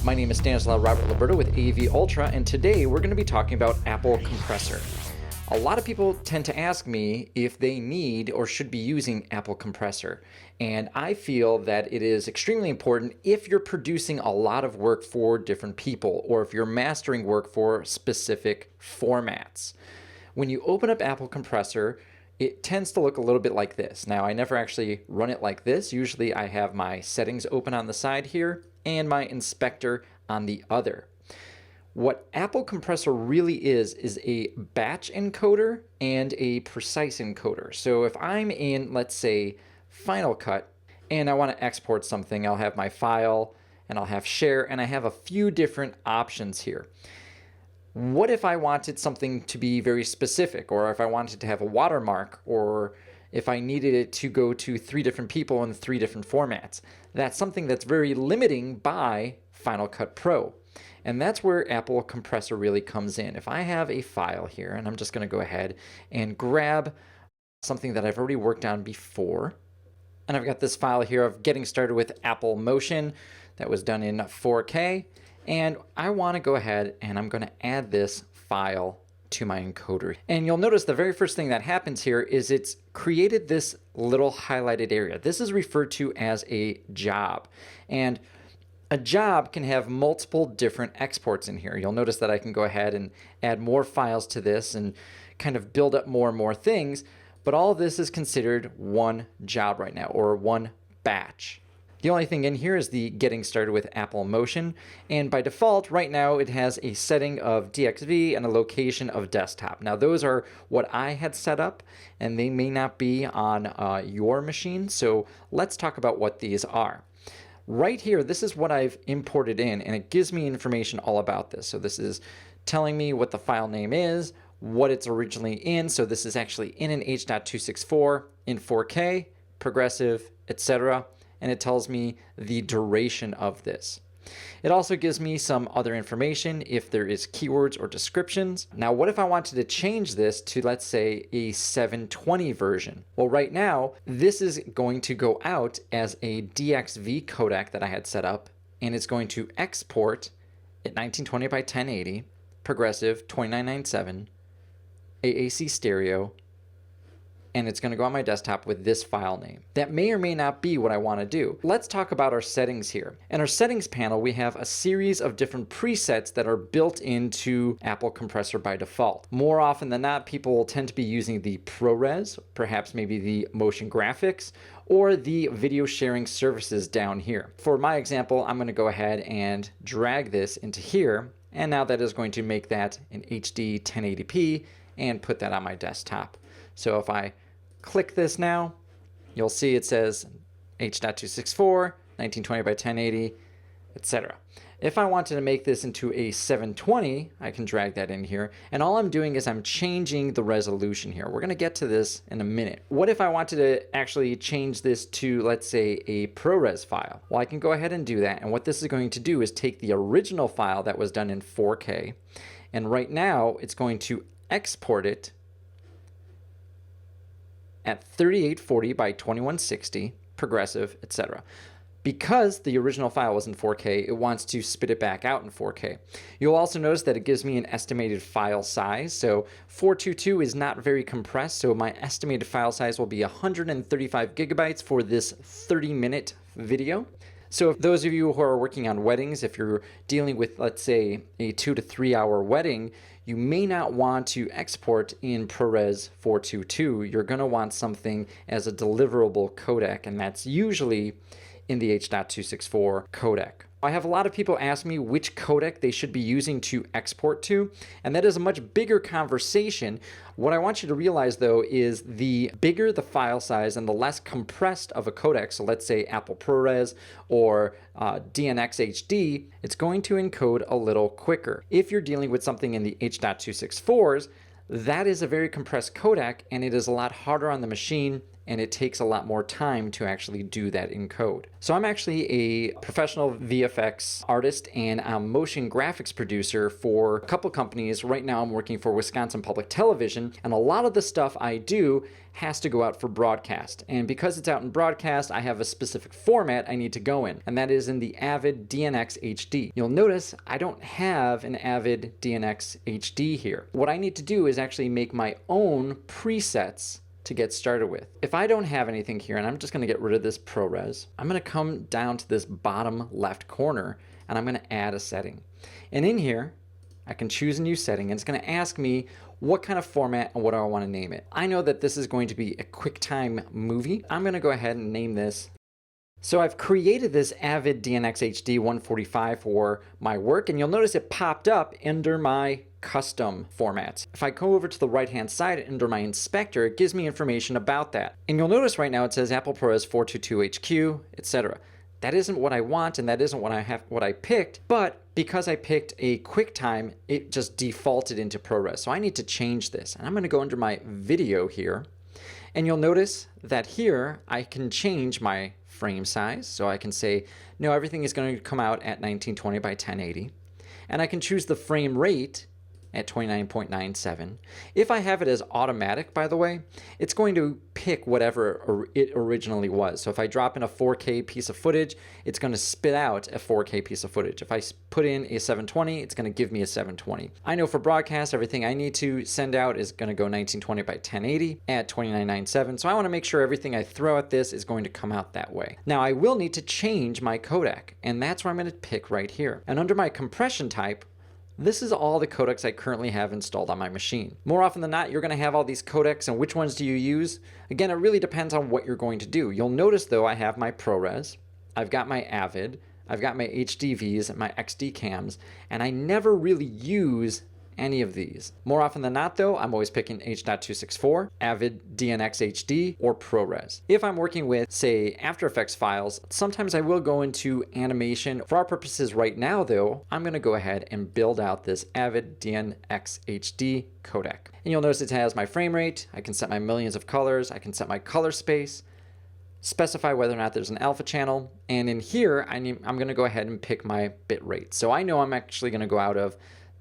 My name is Stanislaw Robert Liberto with AV Ultra, and today we're going to be talking about Apple Compressor. A lot of people tend to ask me if they need or should be using Apple Compressor, and I feel that it is extremely important if you're producing a lot of work for different people or if you're mastering work for specific formats. When you open up Apple Compressor, it tends to look a little bit like this. Now, I never actually run it like this. Usually I have my settings open on the side here and my inspector on the other. What Apple Compressor really is a batch encoder and a precise encoder. So if I'm in, let's say, Final Cut, and I want to export something, I'll have my file, and I'll have share, and I have a few different options here. What if I wanted something to be very specific, or if I wanted to have a watermark, or if I needed it to go to 3 different people in 3 different formats? That's something that's very limiting by Final Cut Pro. And that's where Apple Compressor really comes in. If I have a file here, and I'm just going to go ahead and grab something that I've already worked on before, and I've got this file here of getting started with Apple Motion that was done in 4K, and I want to go ahead and I'm going to add this file to my encoder. And you'll notice the very first thing that happens here is it's created this little highlighted area. This is referred to as a job. And a job can have multiple different exports in here. You'll notice that I can go ahead and add more files to this and kind of build up more and more things, but all of this is considered one job right now, or one batch. The only thing in here is the getting started with Apple Motion, and by default right now it has a setting of DXV and a location of desktop. Now those are what I had set up, and they may not be on your machine, so let's talk about what these are. Right here, this is what I've imported in, and it gives me information all about this. So this is telling me what the file name is, what it's originally in. So this is actually in an H.264 in 4K, progressive, etc. And it tells me the duration of this. It also gives me some other information if there is keywords or descriptions. Now, what if I wanted to change this to, let's say, a 720 version? Well, right now, this is going to go out as a DXV codec that I had set up, and it's going to export at 1920 by 1080, progressive 2997, AAC stereo, and it's going to go on my desktop with this file name. That may or may not be what I want to do. Let's talk about our settings here. In our settings panel, we have a series of different presets that are built into Apple Compressor by default. More often than not, people will tend to be using the ProRes, perhaps maybe the motion graphics, or the video sharing services down here. For my example, I'm going to go ahead and drag this into here, and now that is going to make that an HD 1080p and put that on my desktop. So if I click this now, you'll see it says H.264, 1920 by 1080, etc. If I wanted to make this into a 720, I can drag that in here, and all I'm doing is I'm changing the resolution here. We're going to get to this in a minute. What if I wanted to actually change this to, let's say, a ProRes file? Well, I can go ahead and do that, and what this is going to do is take the original file that was done in 4K, and right now it's going to export it at 3840 by 2160, progressive, etc. Because the original file was in 4K, it wants to spit it back out in 4K. You'll also notice that it gives me an estimated file size. So 422 is not very compressed, so my estimated file size will be 135 gigabytes for this 30-minute video. So if those of you who are working on weddings, if you're dealing with, let's say, a 2 to 3 hour wedding, you may not want to export in ProRes 422. You're going to want something as a deliverable codec, and that's usually in the H.264 codec. I have a lot of people ask me which codec they should be using to export to, and that is a much bigger conversation. What I want you to realize, though, is the bigger the file size and the less compressed of a codec, so let's say Apple ProRes or DNxHD, it's going to encode a little quicker. If you're dealing with something in the H.264s, that is a very compressed codec, and it is a lot harder on the machine and it takes a lot more time to actually do that in code. So I'm actually a professional VFX artist and a motion graphics producer for a couple companies. Right now I'm working for Wisconsin Public Television, and a lot of the stuff I do has to go out for broadcast. And because it's out in broadcast, I have a specific format I need to go in, and that is in the AVID DNxHD. You'll notice I don't have an AVID DNxHD here. What I need to do is actually make my own presets to get started with. If I don't have anything here, and I'm just gonna get rid of this ProRes, I'm gonna come down to this bottom left corner and I'm gonna add a setting. And in here, I can choose a new setting, and it's gonna ask me what kind of format and what do I wanna name it. I know that this is going to be a QuickTime movie. I'm gonna go ahead and name this. So I've created this AVID DNxHD 145 for my work, and you'll notice it popped up under my custom formats. If I go over to the right hand side under my inspector, it gives me information about that. And you'll notice right now it says Apple ProRes 422HQ, etc. That isn't what I want, and that isn't what I picked, but because I picked a QuickTime, it just defaulted into ProRes. So I need to change this. And I'm gonna go under my video here, and you'll notice that here I can change my frame size. So I can say, no, everything is going to come out at 1920 by 1080. And I can choose the frame rate at 29.97. If I have it as automatic, by the way, it's going to pick whatever it originally was. So if I drop in a 4K piece of footage, it's going to spit out a 4K piece of footage. If I put in a 720, it's going to give me a 720. I know for broadcast, everything I need to send out is going to go 1920 by 1080 at 29.97. So I want to make sure everything I throw at this is going to come out that way. Now I will need to change my codec, and that's where I'm going to pick right here. And under my compression type, this is all the codecs I currently have installed on my machine. More often than not, you're going to have all these codecs, and which ones do you use? Again, it really depends on what you're going to do. You'll notice though I have my ProRes, I've got my AVID, I've got my HDVs and my XD cams, and I never really use any of these. More often than not though, I'm always picking H.264, AVID DNxHD, or ProRes. If I'm working with, say, After Effects files, sometimes I will go into animation. For our purposes right now though, I'm gonna go ahead and build out this AVID DNxHD codec. And you'll notice it has my frame rate, I can set my millions of colors, I can set my color space, specify whether or not there's an alpha channel, and in here, I'm gonna go ahead and pick my bit rate. So I know I'm actually gonna go out of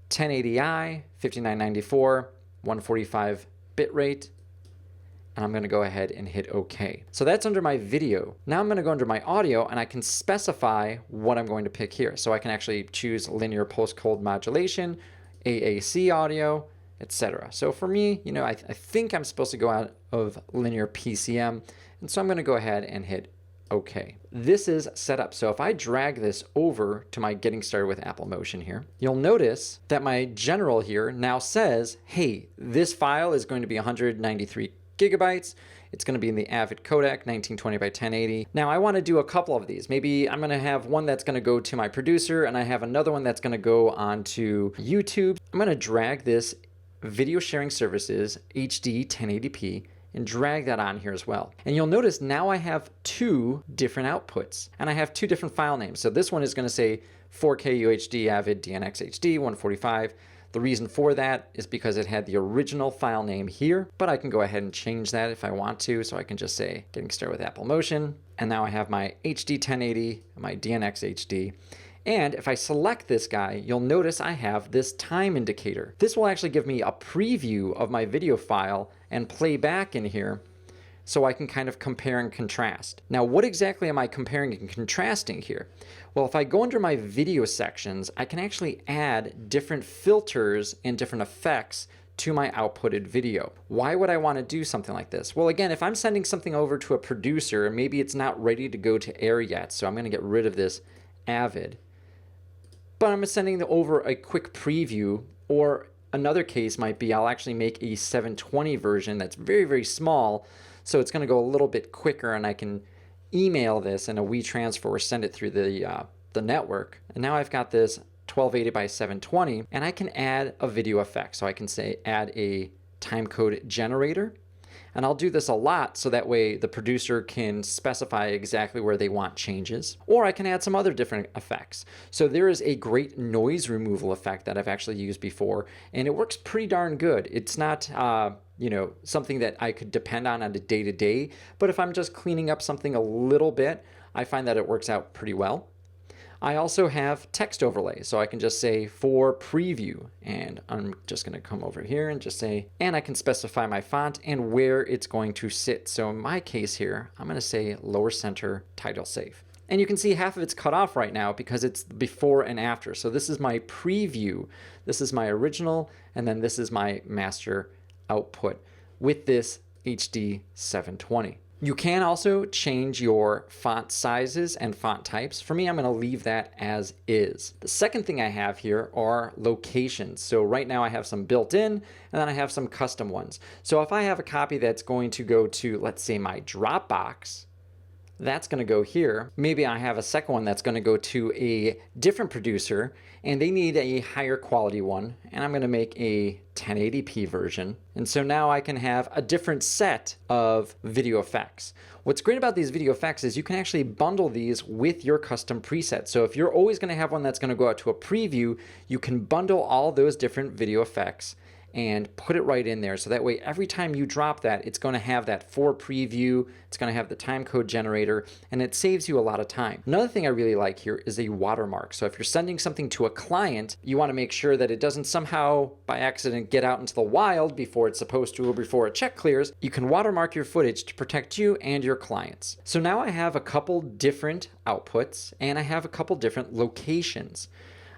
1080i, 5994, 145 bitrate, and I'm going to go ahead and hit OK. So that's under my video. Now I'm going to go under my audio, and I can specify what I'm going to pick here. So I can actually choose linear post-cold modulation, AAC audio, etc. So for me, you know, I think I'm supposed to go out of linear PCM, and so I'm going to go ahead and hit OK. This is set up. So if I drag this over to my Getting Started with Apple Motion here, you'll notice that my general here now says, hey, this file is going to be 193 gigabytes. It's going to be in the AVID codec, 1920 by 1080. Now I want to do a couple of these. Maybe I'm going to have one that's going to go to my producer, and I have another one that's going to go onto YouTube. I'm going to drag this Video Sharing Services HD 1080p and drag that on here as well. And you'll notice now I have two different outputs, and I have two different file names. So this one is going to say 4K UHD AVID DNxHD 145. The reason for that is because it had the original file name here, but I can go ahead and change that if I want to. So I can just say Getting Started with Apple Motion, and now I have my HD 1080, my DNxHD. And if I select this guy, you'll notice I have this time indicator. This will actually give me a preview of my video file and play back in here, so I can kind of compare and contrast. Now, what exactly am I comparing and contrasting here? Well, if I go under my video sections, I can actually add different filters and different effects to my outputted video. Why would I want to do something like this? Well, again, if I'm sending something over to a producer, maybe it's not ready to go to air yet, so I'm going to get rid of this AVID. But I'm sending over a quick preview, or another case might be I'll actually make a 720 version that's very, very small, so it's going to go a little bit quicker, and I can email this in a WeTransfer or send it through the network. And now I've got this 1280 by 720, and I can add a video effect. So I can say add a timecode generator. And I'll do this a lot so that way the producer can specify exactly where they want changes. Or I can add some other different effects. So there is a great noise removal effect that I've actually used before, and it works pretty darn good. It's not something that I could depend on a day-to-day. But if I'm just cleaning up something a little bit, I find that it works out pretty well. I also have text overlay, so I can just say for preview, and I'm just going to come over here and just say, and I can specify my font and where it's going to sit. So in my case here, I'm going to say lower center title safe. And you can see half of it's cut off right now because it's before and after. So this is my preview, this is my original, and then this is my master output with this HD 720. You can also change your font sizes and font types. For me, I'm going to leave that as is. The second thing I have here are locations. So right now I have some built in, and then I have some custom ones. So if I have a copy that's going to go to, let's say, my Dropbox, that's going to go here. Maybe I have a second one that's going to go to a different producer and they need a higher quality one, and I'm going to make a 1080p version. And so now I can have a different set of video effects. What's great about these video effects is you can actually bundle these with your custom presets. So if you're always going to have one that's going to go out to a preview, you can bundle all those different video effects and put it right in there. So that way, every time you drop that, it's going to have that for preview, it's going to have the timecode generator, and it saves you a lot of time. Another thing I really like here is a watermark. So if you're sending something to a client, you want to make sure that it doesn't somehow by accident get out into the wild before it's supposed to or before a check clears. You can watermark your footage to protect you and your clients. So now I have a couple different outputs and I have a couple different locations.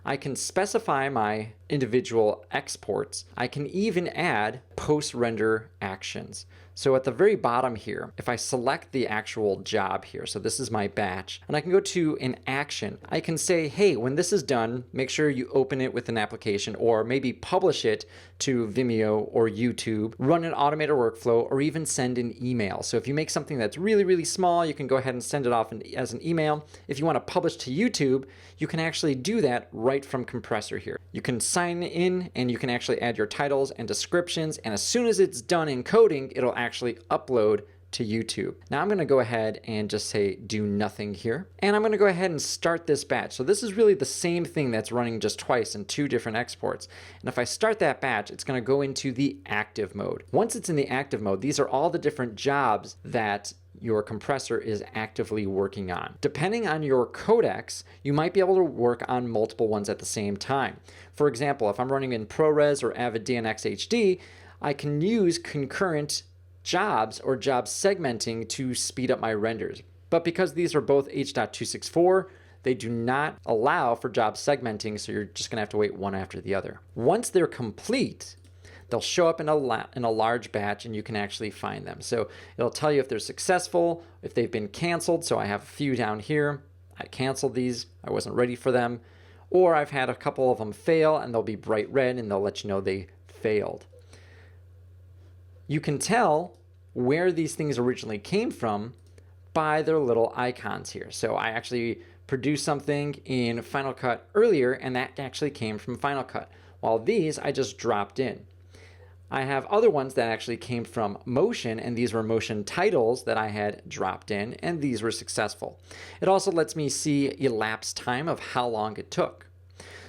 I can specify my individual exports. I can even add post-render actions. So at the very bottom here, if I select the actual job here, so this is my batch, and I can go to an action, I can say, hey, when this is done, make sure you open it with an application or maybe publish it to Vimeo or YouTube, run an automated workflow, or even send an email. So if you make something that's really, really small, you can go ahead and send it off as an email. If you want to publish to YouTube, you can actually do that right from Compressor here. You can sign in and you can actually add your titles and descriptions, and as soon as it's done encoding, it'll actually upload to YouTube. Now I'm going to go ahead and just say do nothing here, and I'm going to go ahead and start this batch. So this is really the same thing that's running just twice in two different exports. And if I start that batch, it's going to go into the active mode. Once it's in the active mode, these are all the different jobs that your compressor is actively working on. Depending on your codecs, you might be able to work on multiple ones at the same time. For example, if I'm running in ProRes or AVID DNxHD, I can use concurrent jobs or job segmenting to speed up my renders. But because these are both H.264, they do not allow for job segmenting, so you're just going to have to wait one after the other. Once they're complete, they'll show up in a large batch and you can actually find them. So it'll tell you if they're successful, if they've been canceled. So I have a few down here. I canceled these. I wasn't ready for them. Or I've had a couple of them fail and they'll be bright red and they'll let you know they failed. You can tell where these things originally came from by their little icons here. So I actually produced something in Final Cut earlier and that actually came from Final Cut, while these I just dropped in. I have other ones that actually came from Motion, and these were Motion titles that I had dropped in, and these were successful. It also lets me see elapsed time of how long it took.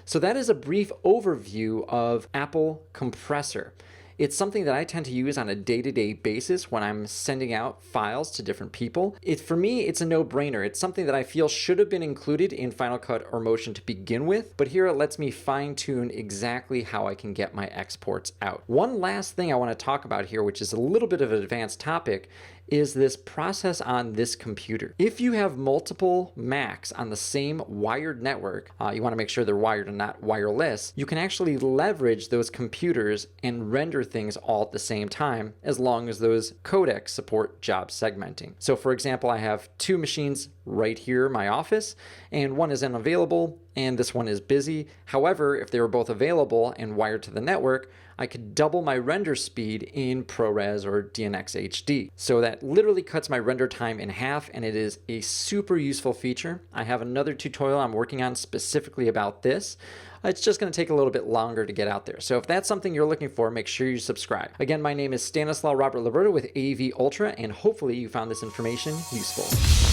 So that is a brief overview of Apple Compressor. It's something that I tend to use on a day-to-day basis when I'm sending out files to different people. For me, it's a no-brainer. It's something that I feel should have been included in Final Cut or Motion to begin with, but here it lets me fine-tune exactly how I can get my exports out. One last thing I want to talk about here, which is a little bit of an advanced topic, is this process on this computer. If you have multiple Macs on the same wired network, you want to make sure they're wired and not wireless, you can actually leverage those computers and render things all at the same time, as long as those codecs support job segmenting. So for example, I have two machines right here in my office, and one is unavailable and this one is busy. However, if they were both available and wired to the network, I could double my render speed in ProRes or DNxHD. So that literally cuts my render time in half, and it is a super useful feature. I have another tutorial I'm working on specifically about this. It's just going to take a little bit longer to get out there. So if that's something you're looking for, make sure you subscribe. Again, my name is Stanislaw Robert Liberta with AV Ultra, and hopefully you found this information useful.